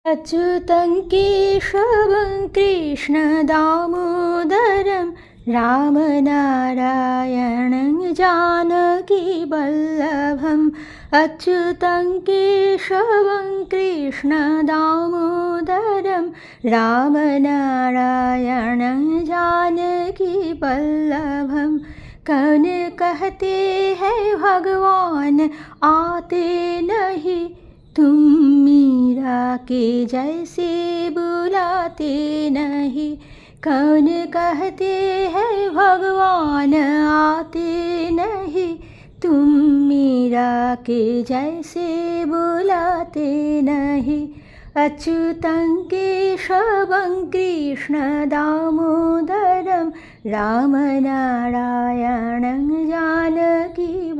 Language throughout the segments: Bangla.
अच्युतं केशवं कृष्णदामोदरं रामनारायणं जानकीवल्लभम् अच्युतं केशवं कृष्णदामोदरं रामनारायणं जानकीवल्लभम् कौन कहते हैं भगवान आते नहीं, तुम मीरा के जैसे बुलाते नहीं। कौन कहते हैं भगवान आते नहीं, तुम मीरा के जैसे बुलाते नहीं। अच्युतं केशवं कृष्णदामोदरं रामनारायणं जानकीवल्लभम्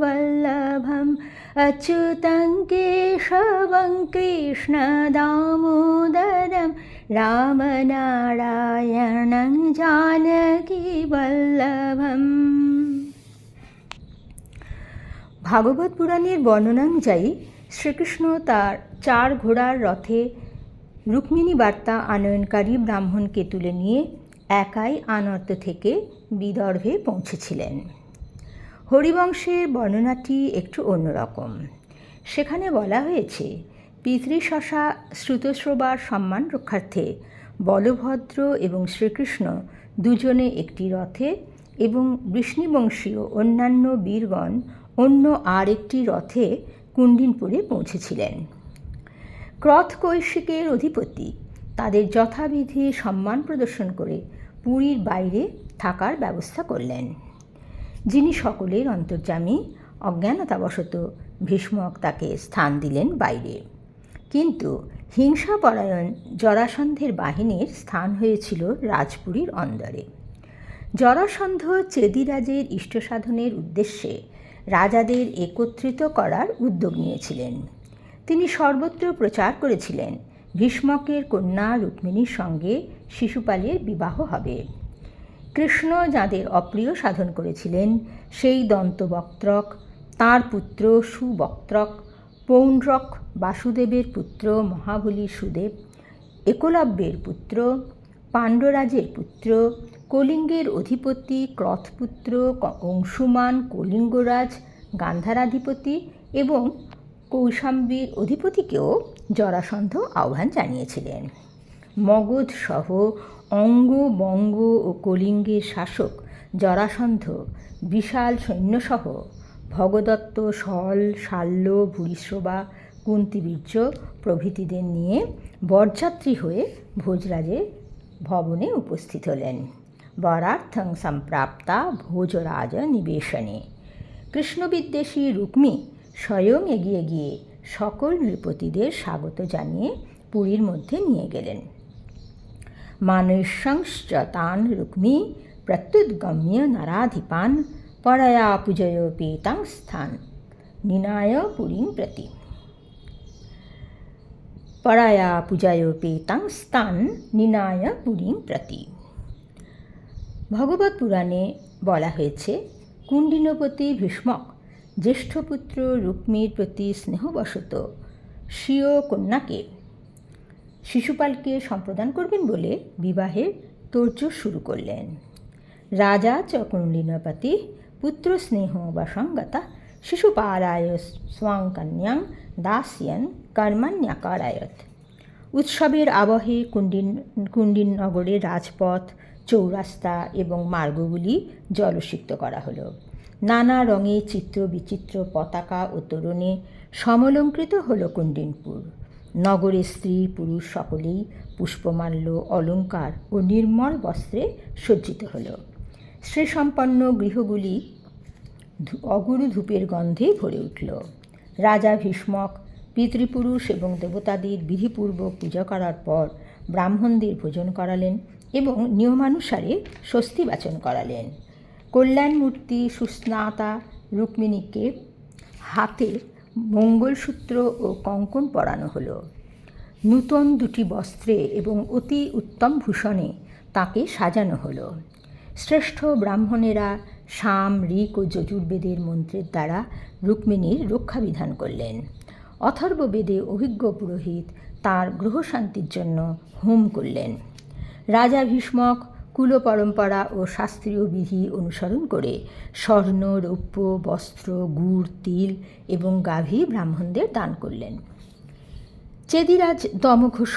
अच्युतं केशवं कृष्णदामोदरं रामनारायणं जानकीवल्लभम्। ভাগবত পুরাণের বর্ণনা অনুযায়ী শ্রীকৃষ্ণ তার 4 ঘোড়ার রথে রুক্মিণী বার্তা আনয়নকারী ব্রাহ্মণকে তুলে নিয়ে একাই আনর্ত থেকে বিদর্ভে পৌঁছেছিলেন। হরিবংশের বর্ণনাটি একটু অন্যরকম। সেখানে বলা হয়েছে, পিতৃশশা শ্রুতশ্রবার সম্মান রক্ষার্থে বলভদ্র এবং শ্রীকৃষ্ণ দুজনে একটি রথে এবং বৃষ্ণিবংশীয় অন্যান্য বীরগণ অন্য আর একটি রথে কুণ্ডিনপুরে পৌঁছেছিলেন। ক্রথ কৈশিকের অধিপতি তাদের যথাবিধি সম্মান প্রদর্শন করে পুরীর বাইরে থাকার ব্যবস্থা করলেন। যিনি সকলের অন্তর্যামী, অজ্ঞানতাবশত ভীষ্মক তাকে স্থান দিলেন বাইরে। কিন্তু হিংসাপরায়ণ জরাসন্ধের বাহিনীর স্থান হয়েছিল রাজপুরীর অন্দরে। জরাসন্ধ চেদিরাজের ইষ্টসাধনের উদ্দেশ্যে রাজাদের একত্রিত করার উদ্যোগ নিয়েছিলেন। তিনি সর্বত্র প্রচার করেছিলেন ভীষ্মকের কন্যা রুক্মিণীর সঙ্গে শিশুপালের বিবাহ হবে। কৃষ্ণ যাঁদের অপ্রিয় সাধন করেছিলেন সেই দন্তবক্ত্রক, তাঁর পুত্র সুবক্ত্রক, পৌণ্ড্রক বাসুদেবের পুত্র মহাবলী সুদেব, একলব্যের পুত্র, পাণ্ডরাজের পুত্র, কলিঙ্গের অধিপতি ক্রথপুত্র অংশুমান কলিঙ্গরাজ গান্ধারাধিপতি এবং কৌশাম্বীর অধিপতিকেও জরাসন্ধ আহ্বান জানিয়েছিলেন। মগধ সহ অঙ্গ, বঙ্গ ও কলিঙ্গের শাসক জরাসন্ধ বিশাল সৈন্যসহ ভগদত্ত, শল, শাল্য, ভূরিশ্রবা, কুন্তিবীর্য প্রভৃতিদের নিয়ে বরযাত্রী হয়ে ভোজরাজের ভবনে উপস্থিত হলেন। বরার্থং সম্প্রাপ্তা ভোজরাজ নিবেশনে কৃষ্ণবিদ্বেষী রুক্মী স্বয়ং এগিয়ে গিয়ে সকল নৃপতিদের স্বাগত জানিয়ে পুরীর মধ্যে নিয়ে গেলেন। মানৈঃশংশ্চ তান রুক্মী প্রত্যুদ্গম্য নরাধিপান পরয়া পূজয়োপেতাং স্থান নিনায় পুরীং প্রতি। পরয়া পূজয়োপেতাং স্থান নিনায় পুরীং প্রতি। ভগবত পুরাণে বলা হয়েছে, কুণ্ডিনপতি ভীষ্মক জ্যেষ্ঠপুত্র রুক্মীর প্রতি স্নেহবশত স্বীয় কন্যাকে শিশুপালকে সম্প্রদান করবেন বলে বিবাহের তোড়জোড় শুরু করলেন। রাজা চ কুণ্ডিনপতি পুত্র স্নেহ বসঙ্গতা শিশুপালায় স্বাং কন্যাং দাস্যন কর্মণ্যকারায়ত। উৎসবের আবহে কুণ্ডিন নগরের রাজপথ, চৌরাস্তা এবং মার্গগুলি জলসিক্ত করা হলো। নানা রঙে চিত্র বিচিত্র পতাকা ও তোরণে সমলঙ্কৃত হল কুণ্ডিনপুর। নগরের স্ত্রী পুরুষ সকলেই পুষ্পমাল্য, অলঙ্কার ও নির্মল বস্ত্রে সজ্জিত হল। শ্রীসম্পন্ন গৃহগুলি অগুরু ধূপের গন্ধে ভরে উঠল। রাজা ভীষ্মক পিতৃপুরুষ এবং দেবতাদের বিধিপূর্বক পূজা করার পর ব্রাহ্মণদের ভোজন করালেন এবং নিয়মানুসারে স্বস্তি বাচন করালেন। কল্যাণমূর্তি সুস্নাতা রুক্মিণীকে হাতে মঙ্গলসূত্র ও কঙ্কণ পরানো হলো। নূতন দুটি বস্ত্রে এবং অতি উত্তম ভূষণে তাকে সাজানো হলো। শ্রেষ্ঠ ব্রাহ্মণেরা সাম, ঋক ও যজুর্বেদের মন্ত্রের দ্বারা রুক্মিণীর রক্ষাবিধান করলেন। অথর্ববেদে অভিজ্ঞ পুরোহিত তার গ্রহশান্তির জন্য হোম করলেন। রাজা ভীষ্মক কুলপরম্পরা ও শাস্ত্রীয় বিধি অনুসরণ করে স্বর্ণ, রৌপ্য, বস্ত্র, গুড়, তিল এবং গাভী ব্রাহ্মণদের দান করলেন। চেদিরাজ দমঘোষ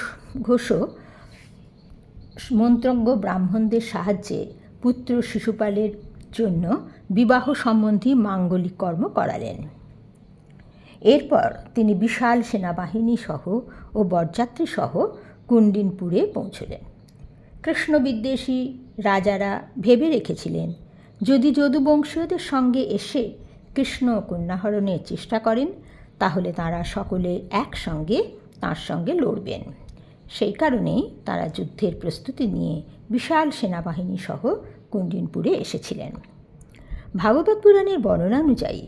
মন্ত্রজ্ঞ ব্রাহ্মণদের সাহায্যে পুত্র শিশুপালের জন্য বিবাহ সম্বন্ধী মাঙ্গলিক কর্ম করালেন। এরপর তিনি বিশাল সেনাবাহিনী সহ ও বরযাত্রী সহ কুন্ডিনপুরে পৌঁছলেন। কৃষ্ণবিদ্বেষী রাজারা ভেবে রেখেছিলেন, যদি যদুবংশীয়দের সঙ্গে এসে কৃষ্ণ কন্যাহরণের চেষ্টা করেন তাহলে তাঁরা সকলে একসঙ্গে তাঁর সঙ্গে লড়বেন। সেই কারণেই তারা যুদ্ধের প্রস্তুতি নিয়ে বিশাল সেনাবাহিনী সহ কুন্ডিনপুরে এসেছিলেন। ভাগবত পুরাণের বর্ণনা অনুযায়ী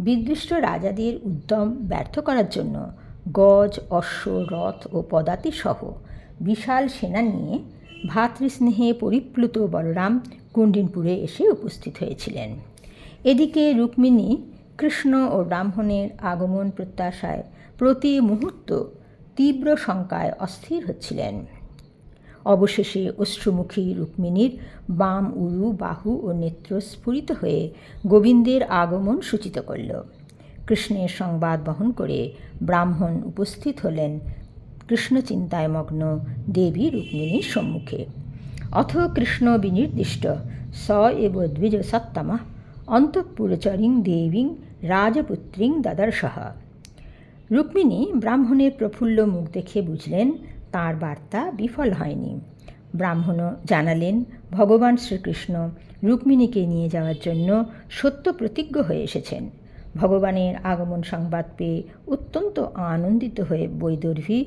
বিদ্বিষ্ট রাজাদের উদ্যম ব্যর্থ করার জন্য গজ, অশ্ব, রথ ও পদাতি সহ বিশাল সেনা নিয়ে ভ্রাতৃস্নেহে পরিপ্লুত বলরাম কুন্ডিনপুরে এসে উপস্থিত হয়েছিলেন। এদিকে রুক্মিণী কৃষ্ণ ও ব্রাহ্মণের আগমন প্রত্যাশায় প্রতি মুহূর্ত তীব্র শঙ্কায় অস্থির হচ্ছিলেন। অবশেষে অশ্রুমুখী রুক্মিণীর বাম উরু, বাহু ও নেত্র স্ফুরিত হয়ে গোবিন্দের আগমন সূচিত করল। কৃষ্ণের সংবাদ বহন করে ব্রাহ্মণ উপস্থিত হলেন কৃষ্ণচিন্তায় মগ্ন দেবী রুক্মিণীর সম্মুখে। অথ কৃষ্ণ বিনির্দিষ্ট স এব দ্বিজ সত্তমঃ অন্তঃপুরচরিং দেবীং রাজপুত্রীং দদর্শঃ। রুক্মিণী ব্রাহ্মণের প্রফুল্ল মুখ দেখে বুঝলেন তাঁর বার্তা বিফল হয়নি। ব্রাহ্মণও জানালেন ভগবান শ্রীকৃষ্ণ রুক্মিণীকে নিয়ে যাওয়ার জন্য সত্য প্রতিজ্ঞ হয়ে এসেছেন। ভগবানের আগমন সংবাদ পেয়ে অত্যন্ত আনন্দিত হয়ে বৈদর্ভী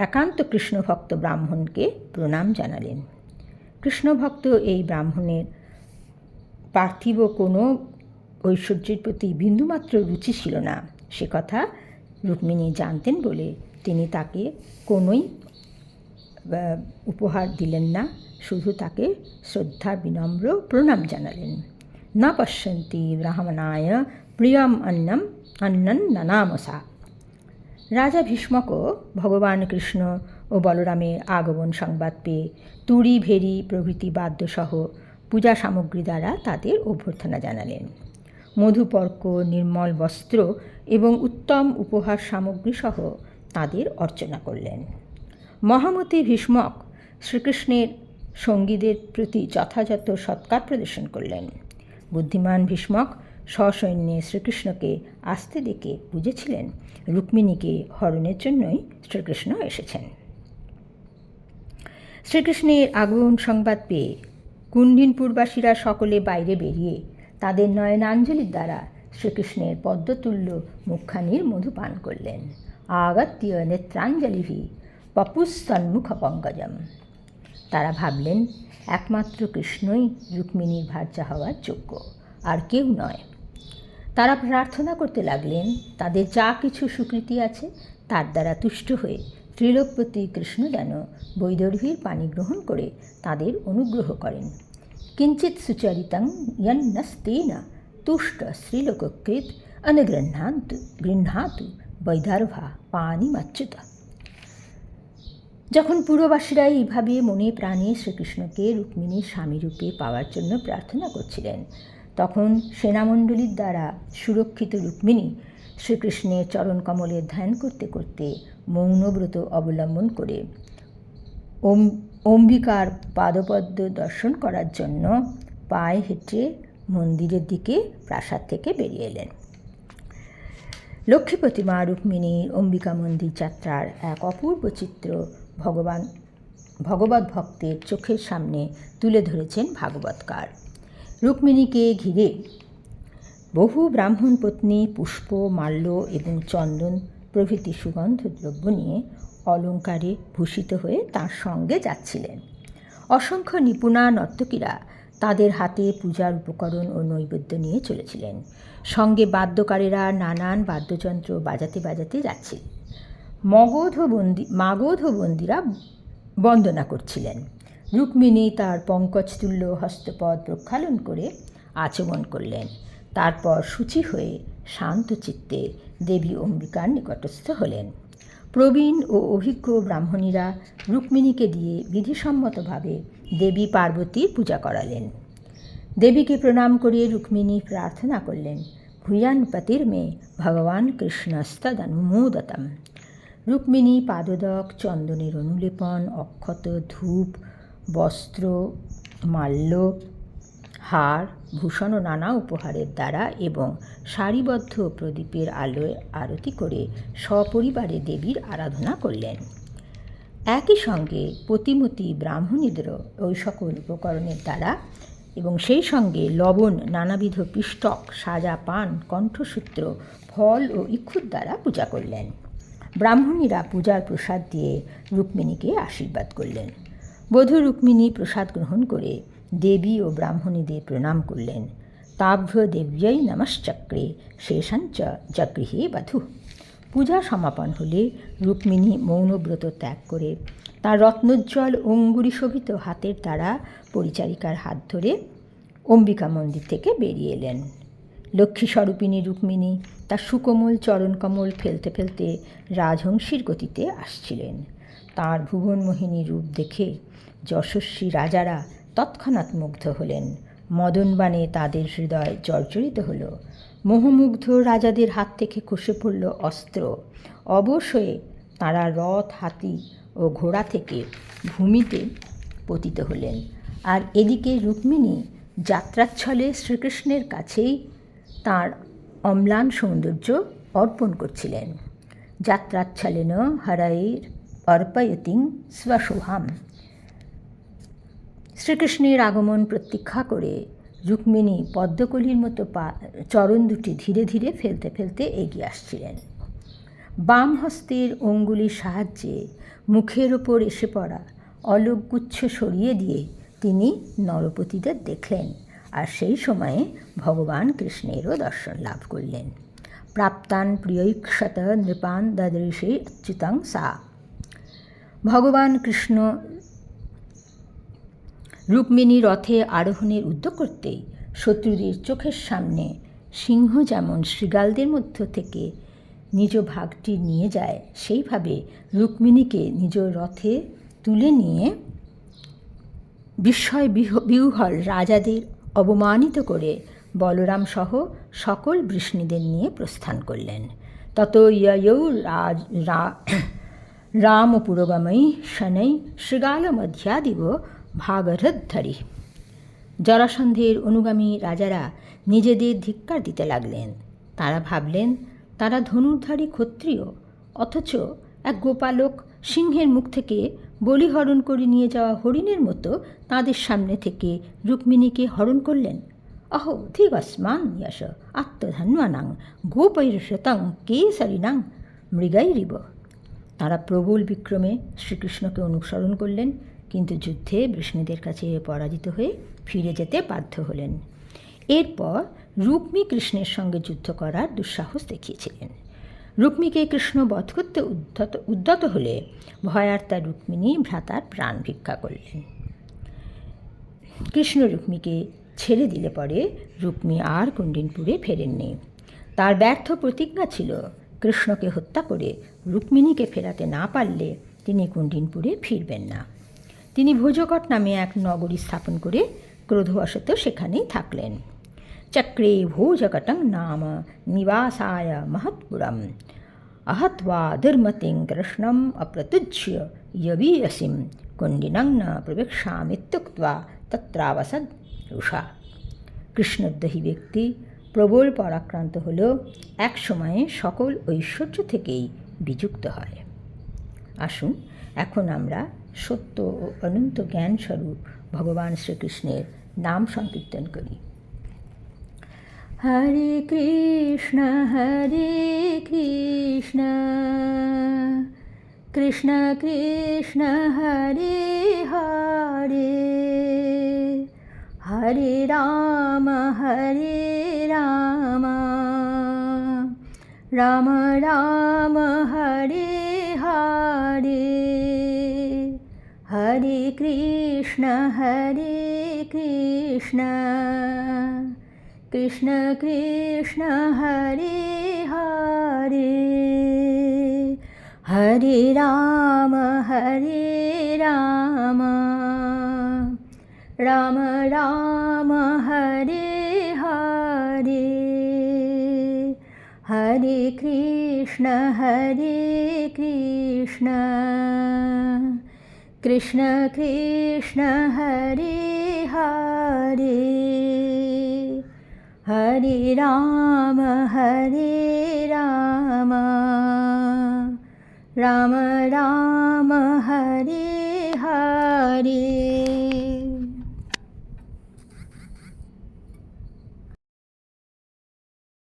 একান্ত কৃষ্ণভক্ত ব্রাহ্মণকে প্রণাম জানালেন। কৃষ্ণভক্ত এই ব্রাহ্মণের পার্থিব কোনো ঐশ্বর্যের প্রতি বিন্দুমাত্র রুচি ছিল না, সে কথা রুক্মিণী জানতেন বলে তিনি তাকে কোনোই উপহার দিলেন না, শুধু তাকে শ্রদ্ধা বিনম্র প্রণাম জানালেন। না পশ্যন্তি ব্রাহ্মণায় প্রিয়ম অন্নন নানামসা। রাজা ভীষ্মকও ভগবান কৃষ্ণ ও বলরামের আগমন সংবাদ পেয়ে তুড়ি, ভেরি প্রভৃতি বাদ্যসহ পূজা সামগ্রী দ্বারা তাদের অভ্যর্থনা জানালেন। মধুপর্ক, নির্মল বস্ত্র এবং উত্তম উপহার সামগ্রী সহ তাদের অর্চনা করলেন। মহামতি ভীষ্মক শ্রীকৃষ্ণের সঙ্গীদের প্রতি যথাযথ সৎকার প্রদর্শন করলেন। বুদ্ধিমান ভীষ্মক সসৈন্যে শ্রীকৃষ্ণকে আসতে দেখে বুঝেছিলেন রুক্মিণীকে হরণের জন্যই শ্রীকৃষ্ণ এসেছেন। শ্রীকৃষ্ণের আগমন সংবাদ পেয়ে কুন্ডিনপুরবাসীরা সকলে বাইরে বেরিয়ে তাদের নয়নাঞ্জলির দ্বারা শ্রীকৃষ্ণের পদ্মতুল্য মুখখানির মধু পান করলেন। আগত্য নেত্রাঞ্জলিভি পপুস্তন্মুখ পঙ্কজম। তারা ভাবলেন একমাত্র কৃষ্ণই রুক্মিণীর ভার্যা হওয়ার যোগ্য, আর কেউ নয়। তারা প্রার্থনা করতে লাগলেন তাদের যা কিছু সুকৃতি আছে তার দ্বারা তুষ্ট হয়ে ত্রিলোকপতি কৃষ্ণ যেন বৈদর্ভীর পানি গ্রহণ করে তাদের অনুগ্রহ করেন। কিঞ্চিৎ সুচরিতং ইয়ন্নস্তেন তুষ্ট শ্রীলোককৃত অনুগৃহ্ণাতু বৈদর্ভা পানিমচ্যুত। যখন পুরবাসীরা এইভাবে মনে প্রাণে শ্রীকৃষ্ণকে রুক্মিণীর স্বামীরূপে পাওয়ার জন্য প্রার্থনা করছিলেন, তখন সেনামণ্ডলীর দ্বারা সুরক্ষিত রুক্মিণী শ্রীকৃষ্ণের চরণকমলের ধ্যান করতে করতে মৌনব্রত অবলম্বন করে অম্বিকার পাদপদ্ম দর্শন করার জন্য পায়ে হেঁটে মন্দিরের দিকে প্রাসাদ থেকে বেরিয়ে এলেন। লক্ষ্মীপতি মা রুক্মিণীর অম্বিকা মন্দির যাত্রার এক অপূর্ব চিত্র ভগবত ভক্তের চোখের সামনে তুলে ধরেছেন ভাগবতকার। রুক্মিণীকে ঘিরে বহু ব্রাহ্মণ পত্নী পুষ্প, মাল্য এবং চন্দন প্রভৃতি সুগন্ধ দ্রব্য নিয়ে অলঙ্কারে ভূষিত হয়ে তার সঙ্গে যাচ্ছিলেন। অসংখ্য নিপুণা নর্তকীরা তাদের হাতে পূজার উপকরণ ও নৈবেদ্য নিয়ে চলেছিলেন। সঙ্গে বাদ্যকারেরা নানান বাদ্যযন্ত্র বাজাতে বাজাতে যাচ্ছিলেন। মাগধ বন্দীরা বন্দনা করছিলেন। রুক্মিণী তার পঙ্কজতুল্য হস্তপদ প্রক্ষালন করে আচমন করলেন। তারপর শুচি হয়ে শান্ত চিত্তে দেবী অম্বিকার নিকটস্থ হলেন। প্রবীণ ও অভিজ্ঞ ব্রাহ্মণীরা রুক্মিণীকে দিয়ে বিধিসম্মতভাবে দেবী পার্বতীর পূজা করালেন। দেবীকে প্রণাম করে রুক্মিণী প্রার্থনা করলেন, ভূয়ান পতির মে ভগবান কৃষ্ণস্তদনুমোদতম। রুক্মিণী পাদোদক, চন্দনের অনুলেপন, অক্ষত, ধূপ, বস্ত্র, মাল্য, হার, ভূষণ ও নানা উপহারের দ্বারা এবং সারিবদ্ধ প্রদীপের আলোয় আরতি করে সপরিবারে দেবীর আরাধনা করলেন। একই সঙ্গে পতিমতী ব্রাহ্মণীদেরও ওই সকল উপকরণের দ্বারা এবং সেই সঙ্গে লবণ, নানাবিধ পিষ্টক, সাজা পান, কণ্ঠসূত্র, ফল ও ইক্ষুর দ্বারা পূজা করলেন। ব্রাহ্মণীরা পূজার প্রসাদ দিয়ে রুক্মিণীকে আশীর্বাদ করলেন। বধূ রুক্মিণী প্রসাদ গ্রহণ করে দেবী ও ব্রাহ্মণীদের প্রণাম করলেন। তাভ্য দেব্যৈ নমশ্চক্রে শেষাঞ্চ জগৃহে বধূ। পূজা সমাপন হলে রুক্মিণী মৌনব্রত ত্যাগ করে তার রত্নোজ্জ্বল অঙ্গুরী শোভিত হাতের দ্বারা পরিচারিকার হাত ধরে অম্বিকা মন্দির থেকে বেরিয়ে এলেন। লক্ষ্মী স্বরূপিণী রুক্মিণী তার সুকোমল চরণকমল ফেলতে ফেলতে রাজহংসীর গতিতে আসছিলেন। তাঁর ভুবনমোহিনী রূপ দেখে যশস্বী রাজারা তৎক্ষণাৎ মুগ্ধ হলেন। মদনবাণে তাদের হৃদয় জর্জরিত হল। মোহমুগ্ধ রাজাদের হাত থেকে খসে পড়ল অস্ত্র। অবশ্যই তাঁরা রথ, হাতি ও ঘোড়া থেকে ভূমিতে পতিত হলেন। আর এদিকে রুক্মিণী যাত্রাচ্ছলে শ্রীকৃষ্ণের কাছেই তাঁর অম্লান সৌন্দর্য অর্পণ করছিলেন। যাত্রাচ্ছলেন হরৈর অর্পয়তিং স্বশোভাম। শ্রীকৃষ্ণের আগমন প্রতীক্ষা করে রুক্মিণী পদ্মকলির মতো চরণ দুটি ধীরে ধীরে ফেলতে ফেলতে এগিয়ে আসছিলেন। বাম হস্তের অঙ্গুলির সাহায্যে মুখের ওপর এসে পড়া অলোকগুচ্ছ সরিয়ে দিয়ে তিনি নরপতিদের দেখলেন, আর সেই সময়ে ভগবান কৃষ্ণেরও দর্শন লাভ করলেন। প্রাপ্তান প্রিয়ৈক্ষত নৃপান দদৃশে অচ্যুতং সা। ভগবান কৃষ্ণ রুক্মিণী রথে আরোহণের উদ্যোগ করতেই শত্রুদের চোখের সামনে সিংহ যেমন শৃগালদের মধ্য থেকে নিজ ভাগটি নিয়ে যায়, সেইভাবে রুক্মিণীকে নিজ রথে তুলে নিয়ে বিস্ময় বিহ্বল রাজাদের অবমানিত করে বলরাম সহ সকল বৃষ্ণীদের নিয়ে প্রস্থান করলেন। তত ইয়ৌ রাম পুরোগমৈ শनै শৃগালমধ্যাদিব ভাগরথধরি। জরাসন্ধের অনুগামী রাজারা নিজেদের ধিক্কার দিতে লাগলেন। তারা ভাবলেন তারা ধনুর্ধারী ক্ষত্রিয়, অথচ এক গোপালক সিংহের মুখ থেকে বলিহরণ করে নিয়ে যাওয়া হরিণের মতো তাঁদের সামনে থেকে রুক্মিণীকে হরণ করলেন। অহো ধিগস্মান যশ আত্মধন্বানাং গোপৈরশতং কেসরিণাং মৃগৈরিব। তারা প্রবল বিক্রমে শ্রীকৃষ্ণকে অনুসরণ করলেন, কিন্তু যুদ্ধে বৃষ্ণীদের কাছে পরাজিত হয়ে ফিরে যেতে বাধ্য হলেন। এরপর রুক্মী কৃষ্ণের সঙ্গে যুদ্ধ করার দুঃসাহস দেখিয়েছিলেন। রুক্মীকে কৃষ্ণ বধ করতে উদ্যত হলে ভয়ার্তা রুক্মিণী ভ্রাতার প্রাণ ভিক্ষা করলেন। কৃষ্ণ রুক্মীকে ছেড়ে দিলে পরে রুক্মী আর কুণ্ডিনপুরে ফেরেননি। তার ব্যর্থ প্রতিজ্ঞা ছিল কৃষ্ণকে হত্যা করে রুক্মিণীকে ফেরাতে না পারলে তিনি কুণ্ডিনপুরে ফিরবেন না। তিনি ভোজকট নামে এক নগরী স্থাপন করে ক্রোধবশত সেখানেই থাকলেন। চক্রে ভোজকটং নাম নিবাসায় মহৎপুরম আহত্বা দুর্মতিং কৃষ্ণম অপ্রতুজ্য যবীয়সীম কুণ্ডিনং ন প্রবেক্ষামিত্যুক্ত্বা তত্রাবসদ রুষা। কৃষ্ণদ্রোহী ব্যক্তি প্রবল পরাক্রান্ত হলেও এক সময়ে সকল ঐশ্বর্য থেকেই বিযুক্ত হয়। আসুন এখন আমরা সত্য ও অনন্ত জ্ঞানস্বরূপ ভগবান শ্রীকৃষ্ণের নাম সংকীর্তন করি। হরে কৃষ্ণ কৃষ্ণ কৃষ্ণ হরে হরে হরে রাম রাম রাম হরে হরে হরে কৃষ্ণ কৃষ্ণ কৃষ্ণ হরে হরে হরে রাম রাম রাম হরে হরে, হরে কৃষ্ণ কৃষ্ণ কৃষ্ণ হরে হরে, হরে রাম রাম রাম হরে হরে।